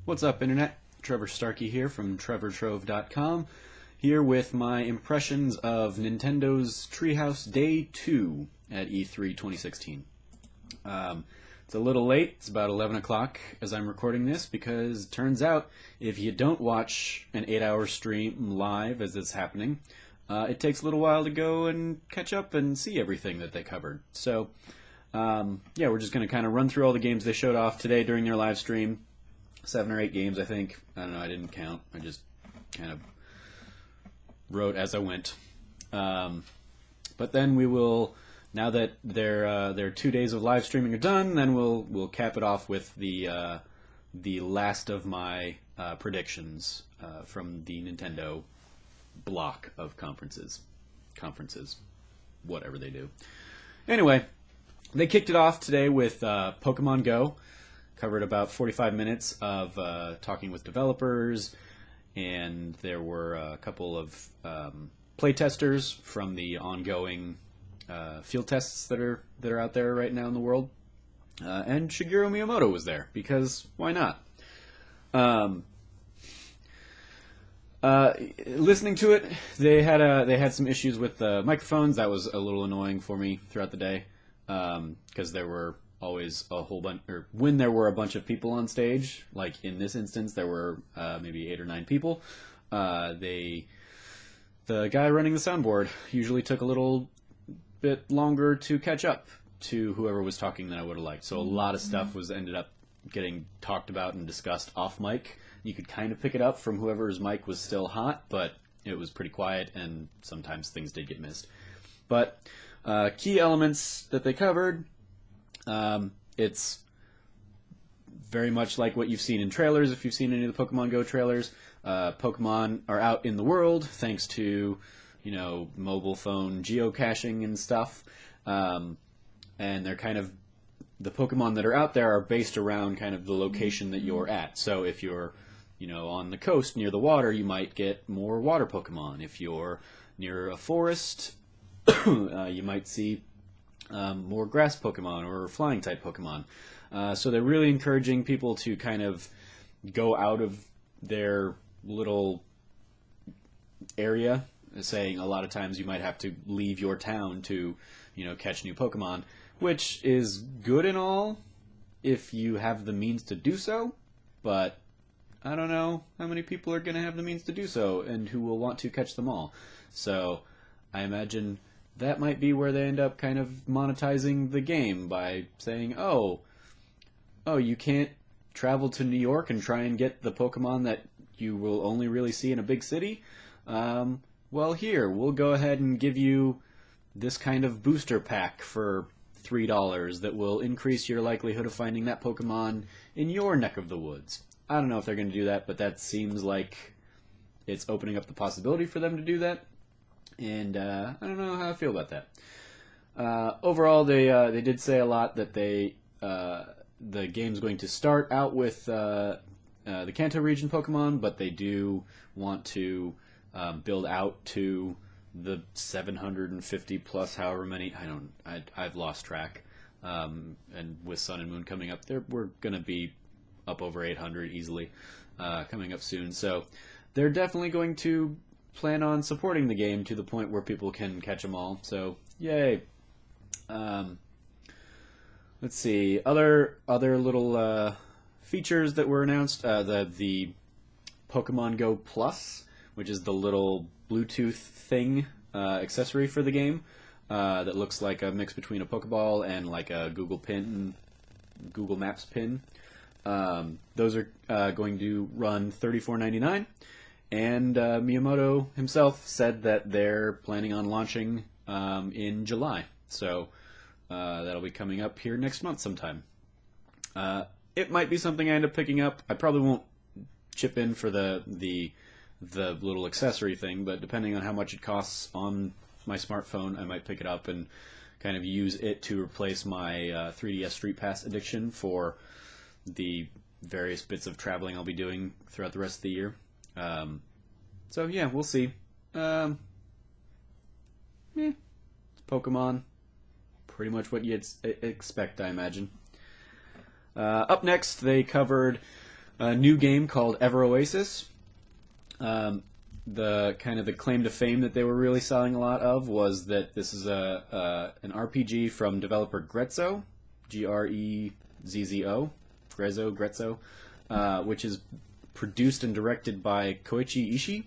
What's up, Internet? Trevor Starkey here from TrevorTrove.com, here with my impressions of Nintendo's Treehouse Day 2 at E3 2016. It's a little late. It's about 11 o'clock as I'm recording this, because it turns out if you don't watch an 8-hour stream live as it's happening, it takes a little while to go and catch up and see everything that they covered. So, yeah, we're just going to kind of run through all the games they showed off today during their live stream. 7 or 8 games, I think. I don't know, I didn't count. I just kind of wrote as I went. But then we will, now that their 2 days of live streaming are done, then we'll cap it off with the last of my predictions from the Nintendo block of conferences, whatever they do. Anyway, they kicked it off today with Pokemon Go. Covered about 45 minutes of talking with developers, and there were a couple of playtesters from the ongoing field tests that are out there right now in the world. And Shigeru Miyamoto was there, because why not? Listening to it, they had some issues with the microphones. That was a little annoying for me throughout the day, because there were always a whole bunch, or when there were a bunch of people on stage, like in this instance, there were maybe 8 or 9 people. The guy running the soundboard usually took a little bit longer to catch up to whoever was talking than I would have liked. So a lot of stuff ended up getting talked about and discussed off mic. You could kind of pick it up from whoever's mic was still hot, but it was pretty quiet, and sometimes things did get missed. But key elements that they covered. It's very much like what you've seen in trailers, if you've seen any of the Pokemon Go trailers. Pokemon are out in the world thanks to, mobile phone geocaching and stuff. And they're kind of, the Pokemon that are out there are based around kind of the location that you're at. So if you're, on the coast near the water, you might get more water Pokemon. If you're near a forest, you might see more grass Pokemon or flying type Pokemon. So they're really encouraging people to kind of go out of their little area, saying a lot of times you might have to leave your town to, catch new Pokemon, which is good and all if you have the means to do so, but I don't know how many people are going to have the means to do so and who will want to catch them all. So I imagine that might be where they end up kind of monetizing the game by saying, oh, you can't travel to New York and try and get the Pokemon that you will only really see in a big city? Well, here, we'll go ahead and give you this kind of booster pack for $3 that will increase your likelihood of finding that Pokemon in your neck of the woods. I don't know if they're going to do that, but that seems like it's opening up the possibility for them to do that. And I don't know how I feel about that. Overall, they did say a lot that the game's going to start out with the Kanto region Pokemon, but they do want to build out to the 750 plus however many. I've lost track. And with Sun and Moon coming up, we're going to be up over 800 easily coming up soon. So they're definitely going to plan on supporting the game to the point where people can catch them all. So, yay. Let's see. Other little features that were announced. The Pokemon Go Plus, which is the little Bluetooth thing, accessory for the game, that looks like a mix between a Pokeball and like a Google Maps pin. Those are going to run $34.99. And Miyamoto himself said that they're planning on launching in July. So that'll be coming up here next month sometime. It might be something I end up picking up. I probably won't chip in for the little accessory thing, but depending on how much it costs on my smartphone, I might pick it up and kind of use it to replace my 3DS Street Pass addiction for the various bits of traveling I'll be doing throughout the rest of the year. So yeah, we'll see. Pokemon, pretty much what you'd expect, I imagine. Up next, they covered A new game called Ever Oasis. The kind of the claim to fame that they were really selling a lot of was that this is an RPG from developer Grezzo, Grezzo, Grezzo, which is produced and directed by Koichi Ishii,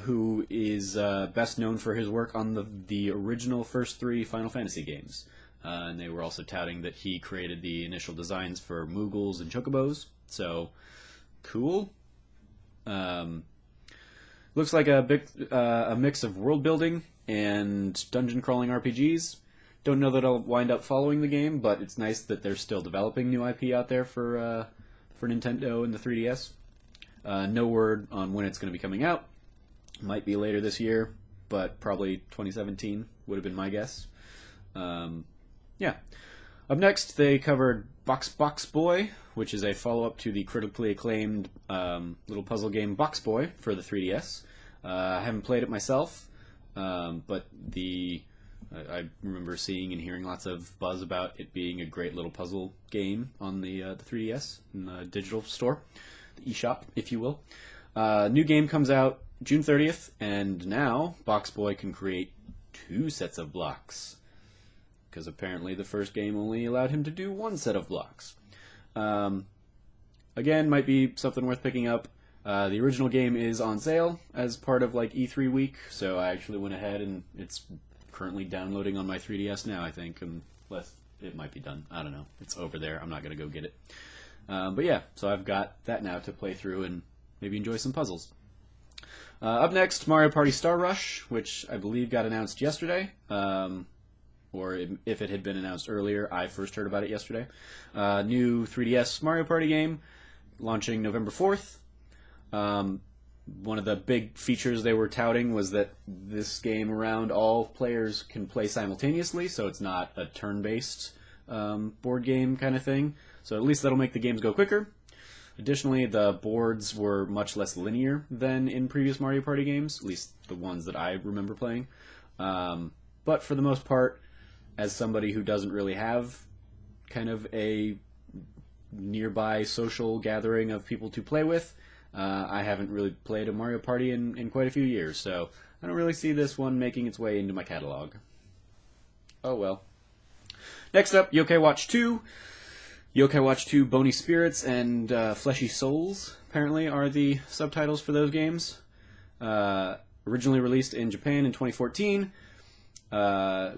who is best known for his work on the original first 3 Final Fantasy games. And they were also touting that he created the initial designs for Moogles and Chocobos. So, cool. Looks like a mix of world building and dungeon crawling RPGs. Don't know that I'll wind up following the game, but it's nice that they're still developing new IP out there for Nintendo and the 3DS. No word on when it's going to be coming out. Might be later this year, but probably 2017 would have been my guess. Yeah. Up next, they covered Box Boy, which is a follow-up to the critically acclaimed little puzzle game Box Boy for the 3DS. I haven't played it myself, but I remember seeing and hearing lots of buzz about it being a great little puzzle game on the 3DS in the digital store, the eShop, if you will. New game comes out June 30th, and now Box Boy can create 2 sets of blocks, because apparently the first game only allowed him to do 1 set of blocks. Again, might be something worth picking up. The original game is on sale as part of like E3 week, so I actually went ahead and it's currently downloading on my 3DS now, I think, unless it might be done. I don't know. It's over there. I'm not going to go get it. But yeah, so I've got that now to play through and maybe enjoy some puzzles. Up next, Mario Party Star Rush, which I believe got announced yesterday. Or if it had been announced earlier, I first heard about it yesterday. New 3DS Mario Party game, launching November 4th. One of the big features they were touting was that this game around all players can play simultaneously, so it's not a turn-based board game kind of thing. So at least that'll make the games go quicker. Additionally, the boards were much less linear than in previous Mario Party games, at least the ones that I remember playing. But for the most part, as somebody who doesn't really have kind of a nearby social gathering of people to play with, I haven't really played a Mario Party in quite a few years, so I don't really see this one making its way into my catalog. Oh well. Next up, Yokai Watch 2. Yokai Watch 2 Bony Spirits and Fleshy Souls, apparently, are the subtitles for those games. Originally released in Japan in 2014.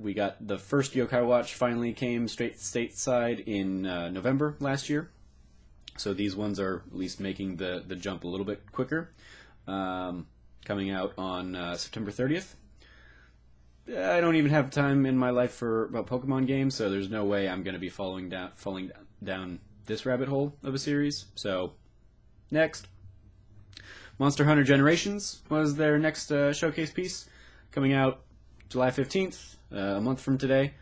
We got the first Yokai Watch finally came straight stateside in November last year. So these ones are at least making the jump a little bit quicker. Coming out on September 30th. I don't even have time in my life for Pokemon games, so there's no way I'm going to be falling down this rabbit hole of a series. So, next. Monster Hunter Generations was their next showcase piece. Coming out July 15th, a month from today.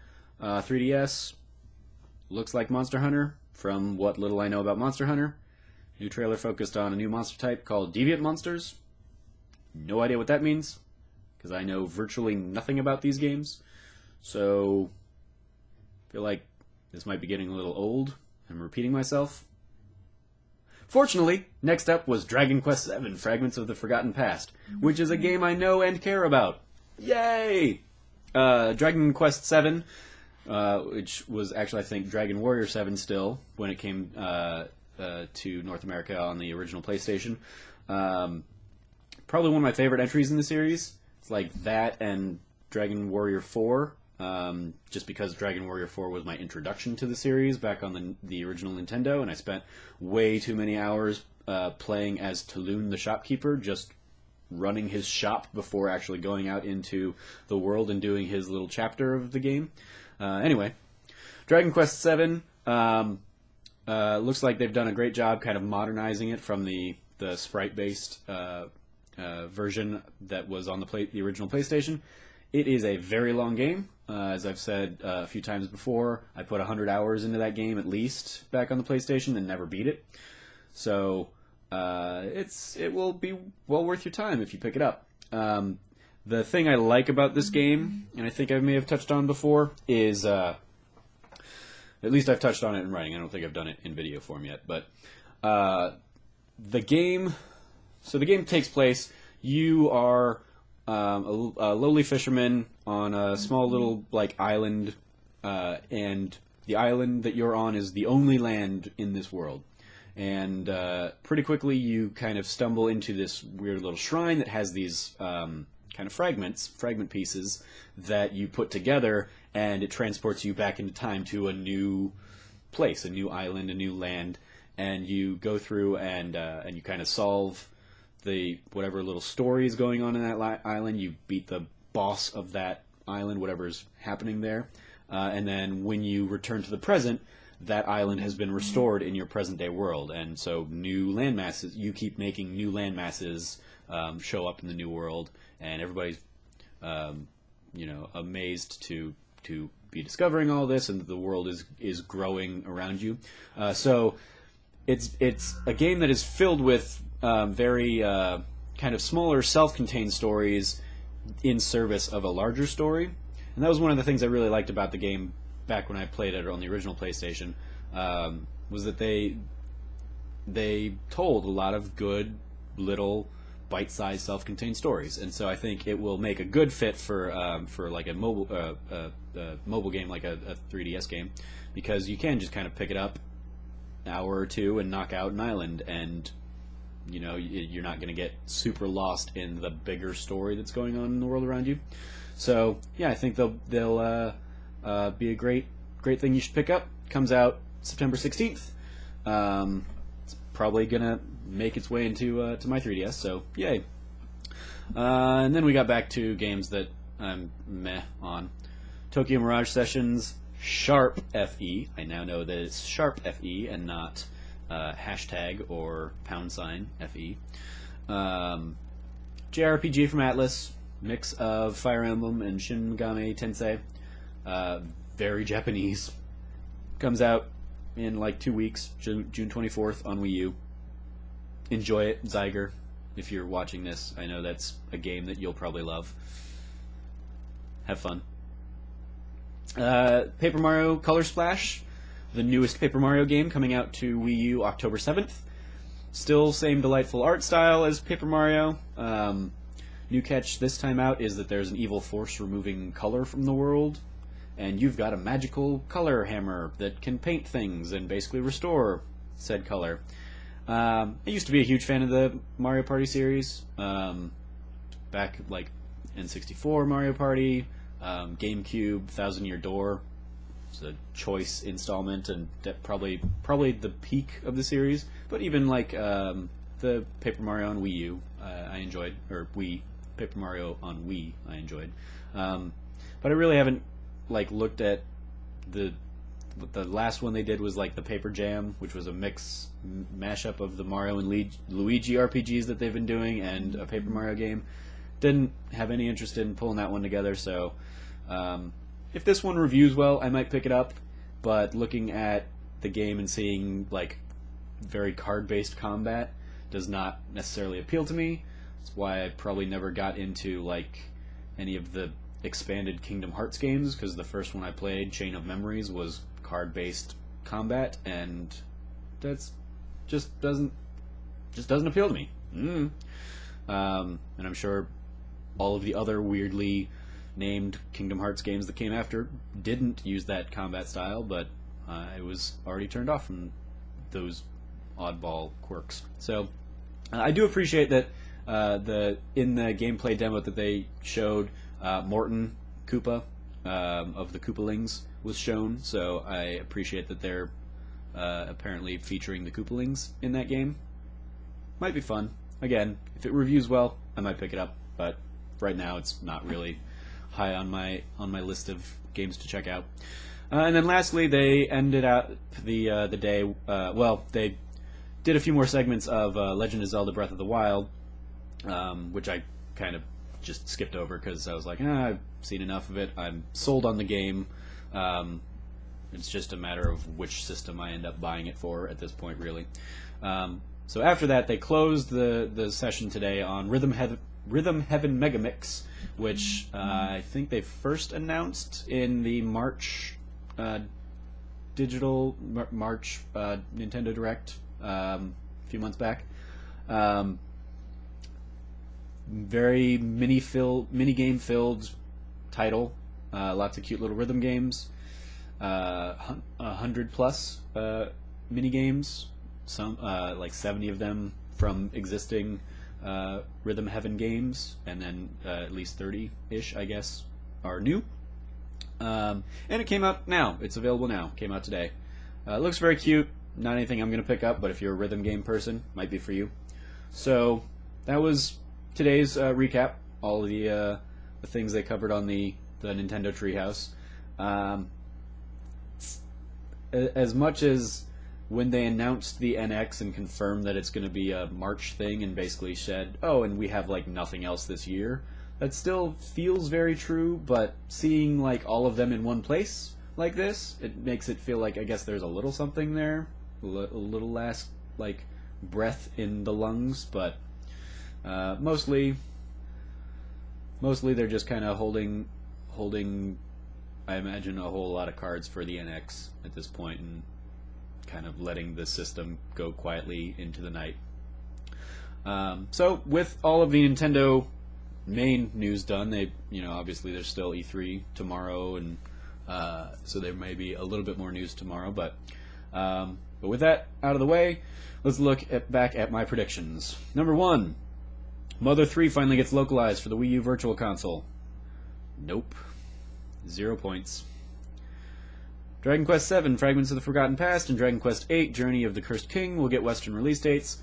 3DS. Looks like Monster Hunter, from what little I know about Monster Hunter. New trailer focused on a new monster type called Deviant Monsters. No idea what that means, because I know virtually nothing about these games. So, I feel like this might be getting a little old. I'm repeating myself. Fortunately, next up was Dragon Quest VII Fragments of the Forgotten Past, which is a game I know and care about. Yay! Dragon Quest VII, which was actually, I think, Dragon Warrior 7 still, when it came to North America on the original PlayStation. Probably one of my favorite entries in the series. It's like that and Dragon Warrior 4, just because Dragon Warrior 4 was my introduction to the series back on the original Nintendo, and I spent way too many hours playing as Taloon the shopkeeper, just running his shop before actually going out into the world and doing his little chapter of the game. Anyway, Dragon Quest VII looks like they've done a great job kind of modernizing it from the sprite-based version that was on the original PlayStation. It is a very long game. As I've said a few times before, I put 100 hours into that game at least back on the PlayStation and never beat it. So it will be well worth your time if you pick it up. The thing I like about this game, and I think I may have touched on before, is at least I've touched on it in writing. I don't think I've done it in video form yet, but The game. So the game takes place. You are a lowly fisherman on a small little like island, and the island that you're on is the only land in this world. And pretty quickly, you kind of stumble into this weird little shrine that has these kind of fragment pieces that you put together, and it transports you back into time to a new place, a new island, a new land. And you go through and you kind of solve the whatever little story is going on in that island. You beat the boss of that island, whatever's happening there, and then when you return to the present, that island has been restored in your present day world, and so new land masses. You keep making new land masses show up in the new world, and everybody's amazed to be discovering all this, and the world is growing around you. So it's a game that is filled with very kind of smaller, self-contained stories in service of a larger story. And that was one of the things I really liked about the game back when I played it on the original PlayStation, was that they told a lot of good little bite-sized, self-contained stories. And so I think it will make a good fit for like a mobile game, like a 3DS game, because you can just kind of pick it up an hour or two and knock out an island, and you're not going to get super lost in the bigger story that's going on in the world around you. So yeah, I think they'll be a great thing you should pick up. Comes out September 16th. It's probably gonna make its way into to my 3DS. So yay! And then we got back to games that I'm meh on. Tokyo Mirage Sessions Sharp FE. I now know that it's Sharp FE and not hashtag or # FE. JRPG from Atlas, mix of Fire Emblem and Shin Megami Tensei. Very Japanese. Comes out in like 2 weeks, June 24th on Wii U. Enjoy it, Zyger. If you're watching this, I know that's a game that you'll probably love. Have fun. Paper Mario Color Splash, the newest Paper Mario game, coming out to Wii U October 7th. Still same delightful art style as Paper Mario. New catch this time out is that there's an evil force removing color from the world, and you've got a magical color hammer that can paint things and basically restore said color. I used to be a huge fan of the Mario Party series, back like N64 Mario Party, GameCube, Thousand Year Door. It's a choice installment, and probably the peak of the series. But even like the Paper Mario on Wii U, I enjoyed, or Paper Mario on Wii, I enjoyed. But I really haven't like looked at the last one they did was like the Paper Jam, which was a mashup of the Mario and Luigi RPGs that they've been doing and a Paper Mario game. Didn't have any interest in pulling that one together, so if this one reviews well, I might pick it up. But looking at the game and seeing like very card-based combat does not necessarily appeal to me. That's why I probably never got into like any of the expanded Kingdom Hearts games, because the first one I played, Chain of Memories, was card-based combat, and that's just doesn't appeal to me. And I'm sure all of the other weirdly named Kingdom Hearts games that came after didn't use that combat style, but I was already turned off from those oddball quirks. So I do appreciate that in the gameplay demo that they showed, Morton Koopa of the Koopalings was shown, so I appreciate that they're apparently featuring the Koopalings in that game. Might be fun. Again, if it reviews well, I might pick it up, but right now it's not really high on my list of games to check out. And then lastly, they ended out the day. They did a few more segments of Legend of Zelda: Breath of the Wild, which I kind of just skipped over because I was like, I've seen enough of it. I'm sold on the game. It's just a matter of which system I end up buying it for at this point, really. So after that, they closed the session today on Rhythm Heaven Megamix, which I think they first announced in the March Nintendo Direct a few months back. Very mini game filled title. Lots of cute little rhythm games. 100 plus mini games. Some like 70 of them from existing Rhythm Heaven games, and then at least 30-ish, I guess, are new. And it came out now. It's available now. Came out today. It looks very cute. Not anything I'm going to pick up, but if you're a rhythm game person, might be for you. So that was today's recap. All of the things they covered on the Nintendo Treehouse. As much as when they announced the NX and confirmed that it's going to be a March thing and basically said, oh, and we have like nothing else this year, that still feels very true, but seeing like all of them in one place like this, it makes it feel like I guess there's a little something there, a little last like breath in the lungs, but mostly they're just kind of holding I imagine a whole lot of cards for the NX at this point and kind of letting the system go quietly into the night. So with all of the Nintendo main news done, obviously there's still E3 tomorrow, and so there may be a little bit more news tomorrow. But with that out of the way, let's look back at my predictions. Number 1, Mother 3 finally gets localized for the Wii U Virtual Console. Nope. 0 points. Dragon Quest VII, Fragments of the Forgotten Past, and Dragon Quest VIII, Journey of the Cursed King will get Western release dates.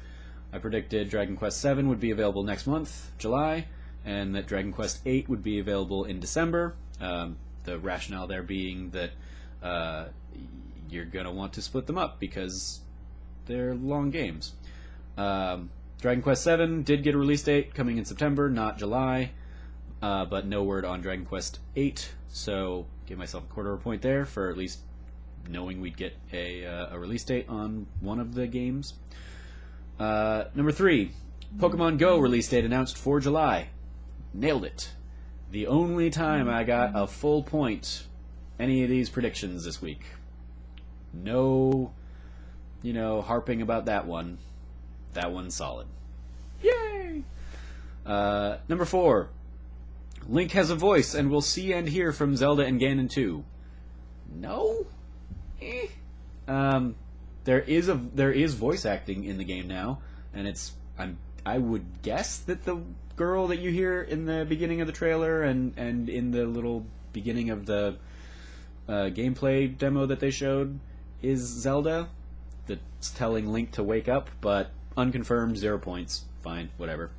I predicted Dragon Quest VII would be available next month, July, and that Dragon Quest VIII would be available in December. The rationale there being that you're going to want to split them up because they're long games. Dragon Quest VII did get a release date coming in September, not July, but no word on Dragon Quest VIII, so give myself a quarter of a point there for at least knowing we'd get a release date on one of the games. Number 3, Pokemon Go release date announced for July. Nailed it. The only time I got a full point any of these predictions this week. No, harping about that one. That one's solid. Yay! Number 4, Link has a voice and will see and hear from Zelda and Ganon 2. No? There is voice acting in the game now, and I would guess that the girl that you hear in the beginning of the trailer and in the little beginning of the gameplay demo that they showed is Zelda. That's telling Link to wake up, but unconfirmed, 0 points. Fine, whatever.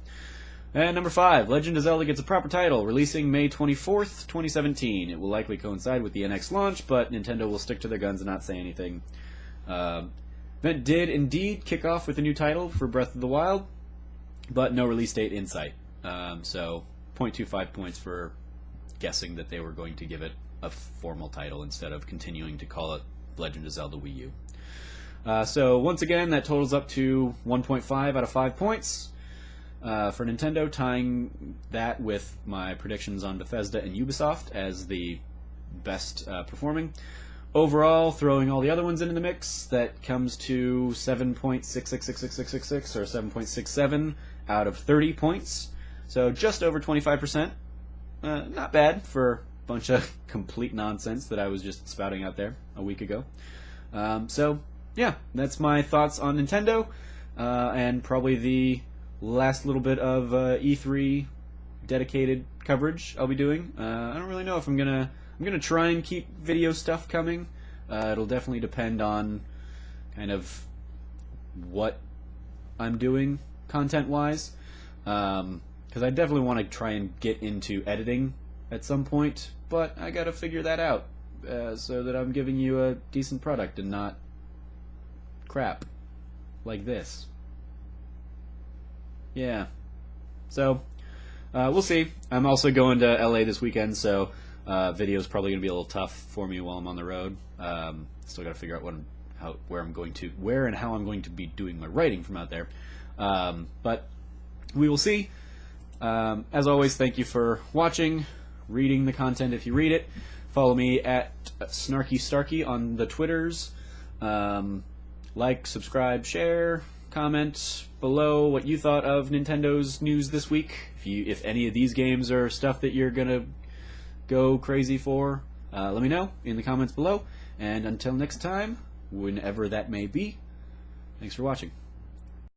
And number 5, Legend of Zelda gets a proper title, releasing May 24th, 2017. It will likely coincide with the NX launch, but Nintendo will stick to their guns and not say anything. Event did indeed kick off with a new title for Breath of the Wild, but no release date in sight. So 0.25 points for guessing that they were going to give it a formal title instead of continuing to call it Legend of Zelda Wii U. So once again, that totals up to 1.5 out of 5 points. For Nintendo, tying that with my predictions on Bethesda and Ubisoft as the best performing. Overall, throwing all the other ones into the mix, that comes to 7.666666 or 7.67 out of 30 points. So just over 25%. Not bad for a bunch of complete nonsense that I was just spouting out there a week ago. So, yeah, that's my thoughts on Nintendo, and probably the last little bit of E3 dedicated coverage I'll be doing. I don't really know if I'm gonna try and keep video stuff coming. It'll definitely depend on kind of what I'm doing content-wise, because I definitely want to try and get into editing at some point, but I gotta figure that out so that I'm giving you a decent product and not crap like this. Yeah. So, we'll see. I'm also going to LA this weekend, so video's probably going to be a little tough for me while I'm on the road. Still got to figure out where and how I'm going to be doing my writing from out there. But we will see. As always, thank you for watching, reading the content if you read it. Follow me at Snarky Starky on the Twitters. like, subscribe, share, comment below what you thought of Nintendo's news this week. If any of these games are stuff that you're gonna go crazy for, let me know in the comments below. And until next time, whenever that may be, thanks for watching.